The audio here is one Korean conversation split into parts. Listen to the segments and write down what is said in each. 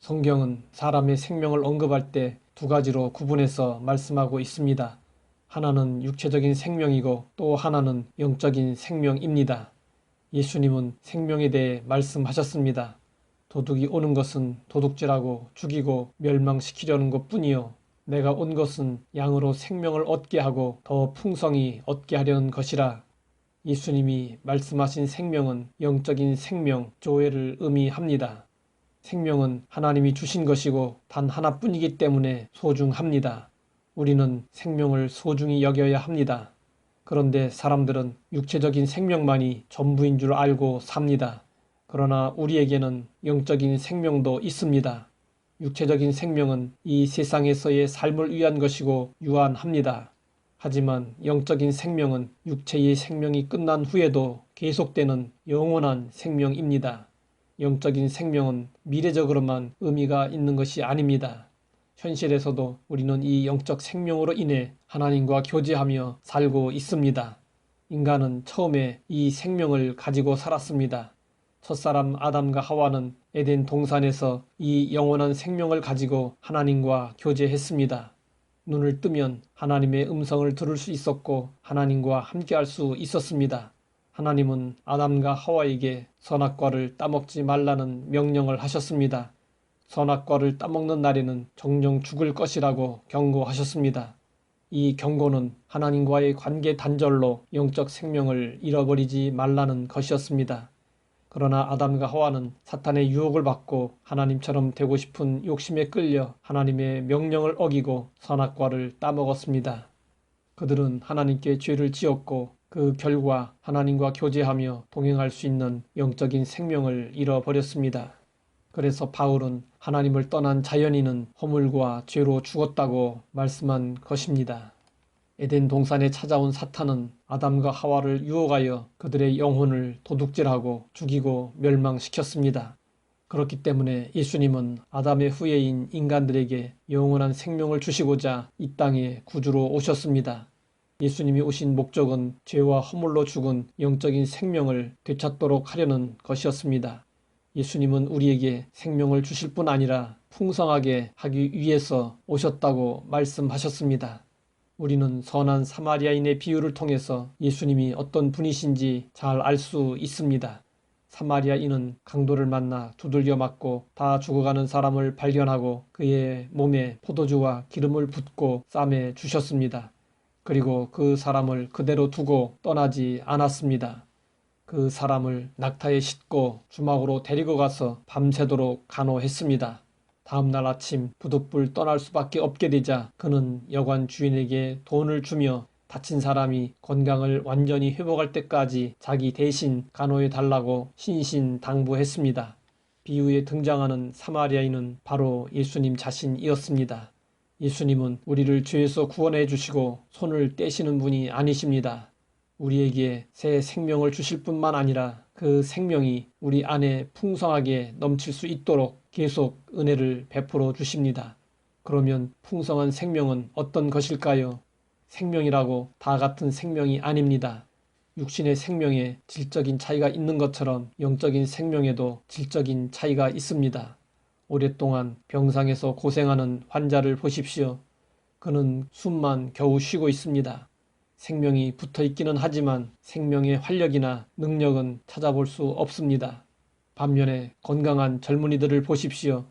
성경은 사람의 생명을 언급할 때 두 가지로 구분해서 말씀하고 있습니다. 하나는 육체적인 생명이고 또 하나는 영적인 생명입니다. 예수님은 생명에 대해 말씀하셨습니다. 도둑이 오는 것은 도둑질하고 죽이고 멸망시키려는 것뿐이요 내가 온 것은 양으로 생명을 얻게 하고 더 풍성히 얻게 하려는 것이라. 예수님이 말씀하신 생명은 영적인 생명, 조회를 의미합니다. 생명은 하나님이 주신 것이고 단 하나뿐이기 때문에 소중합니다. 우리는 생명을 소중히 여겨야 합니다. 그런데 사람들은 육체적인 생명만이 전부인 줄 알고 삽니다. 그러나 우리에게는 영적인 생명도 있습니다. 육체적인 생명은 이 세상에서의 삶을 위한 것이고 유한합니다. 하지만 영적인 생명은 육체의 생명이 끝난 후에도 계속되는 영원한 생명입니다. 영적인 생명은 미래적으로만 의미가 있는 것이 아닙니다. 현실에서도 우리는 이 영적 생명으로 인해 하나님과 교제하며 살고 있습니다. 인간은 처음에 이 생명을 가지고 살았습니다. 첫사람 아담과 하와는 에덴 동산에서 이 영원한 생명을 가지고 하나님과 교제했습니다. 눈을 뜨면 하나님의 음성을 들을 수 있었고 하나님과 함께할 수 있었습니다. 하나님은 아담과 하와에게 선악과를 따먹지 말라는 명령을 하셨습니다. 선악과를 따먹는 날에는 정령 죽을 것이라고 경고하셨습니다. 이 경고는 하나님과의 관계 단절로 영적 생명을 잃어버리지 말라는 것이었습니다. 그러나 아담과 하와는 사탄의 유혹을 받고 하나님처럼 되고 싶은 욕심에 끌려 하나님의 명령을 어기고 선악과를 따먹었습니다. 그들은 하나님께 죄를 지었고 그 결과 하나님과 교제하며 동행할 수 있는 영적인 생명을 잃어버렸습니다. 그래서 바울은 하나님을 떠난 자연인은 허물과 죄로 죽었다고 말씀한 것입니다. 에덴 동산에 찾아온 사탄은 아담과 하와를 유혹하여 그들의 영혼을 도둑질하고 죽이고 멸망시켰습니다. 그렇기 때문에 예수님은 아담의 후예인 인간들에게 영원한 생명을 주시고자 이 땅에 구주로 오셨습니다. 예수님이 오신 목적은 죄와 허물로 죽은 영적인 생명을 되찾도록 하려는 것이었습니다. 예수님은 우리에게 생명을 주실 뿐 아니라 풍성하게 하기 위해서 오셨다고 말씀하셨습니다. 우리는 선한 사마리아인의 비유를 통해서 예수님이 어떤 분이신지 잘 알 수 있습니다. 사마리아인은 강도를 만나 두들겨 맞고 다 죽어가는 사람을 발견하고 그의 몸에 포도주와 기름을 붓고 싸매 주셨습니다. 그리고 그 사람을 그대로 두고 떠나지 않았습니다. 그 사람을 낙타에 싣고 주막으로 데리고 가서 밤새도록 간호했습니다. 다음날 아침 부득불 떠날 수밖에 없게 되자 그는 여관 주인에게 돈을 주며 다친 사람이 건강을 완전히 회복할 때까지 자기 대신 간호해 달라고 신신당부했습니다. 비유에 등장하는 사마리아인은 바로 예수님 자신이었습니다. 예수님은 우리를 죄에서 구원해 주시고 손을 떼시는 분이 아니십니다. 우리에게 새 생명을 주실 뿐만 아니라 그 생명이 우리 안에 풍성하게 넘칠 수 있도록 계속 은혜를 베풀어 주십니다. 그러면 풍성한 생명은 어떤 것일까요? 생명이라고 다 같은 생명이 아닙니다. 육신의 생명에 질적인 차이가 있는 것처럼 영적인 생명에도 질적인 차이가 있습니다. 오랫동안 병상에서 고생하는 환자를 보십시오. 그는 숨만 겨우 쉬고 있습니다. 생명이 붙어 있기는 하지만 생명의 활력이나 능력은 찾아볼 수 없습니다. 반면에 건강한 젊은이들을 보십시오.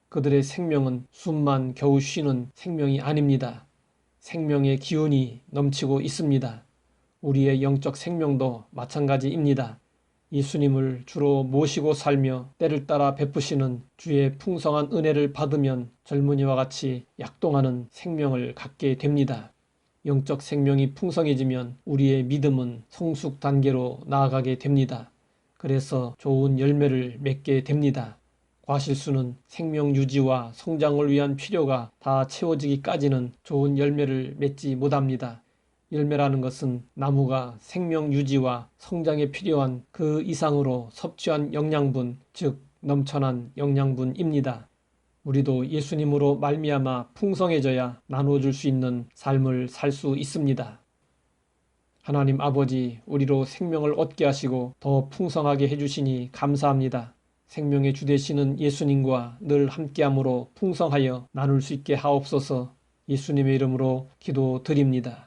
그들의 생명은 숨만 겨우 쉬는 생명이 아닙니다. 생명의 기운이 넘치고 있습니다. 우리의 영적 생명도 마찬가지입니다. 예수님을 주로 모시고 살며 때를 따라 베푸시는 주의 풍성한 은혜를 받으면 젊은이와 같이 약동하는 생명을 갖게 됩니다. 영적 생명이 풍성해지면 우리의 믿음은 성숙 단계로 나아가게 됩니다. 그래서 좋은 열매를 맺게 됩니다. 과실수는 생명 유지와 성장을 위한 필요가 다 채워지기까지는 좋은 열매를 맺지 못합니다. 열매라는 것은 나무가 생명 유지와 성장에 필요한 그 이상으로 섭취한 영양분, 즉 넘쳐난 영양분입니다. 우리도 예수님으로 말미암아 풍성해져야 나눠줄 수 있는 삶을 살 수 있습니다. 하나님 아버지, 우리로 생명을 얻게 하시고 더 풍성하게 해주시니 감사합니다. 생명의 주 되시는 예수님과 늘 함께함으로 풍성하여 나눌 수 있게 하옵소서. 예수님의 이름으로 기도드립니다.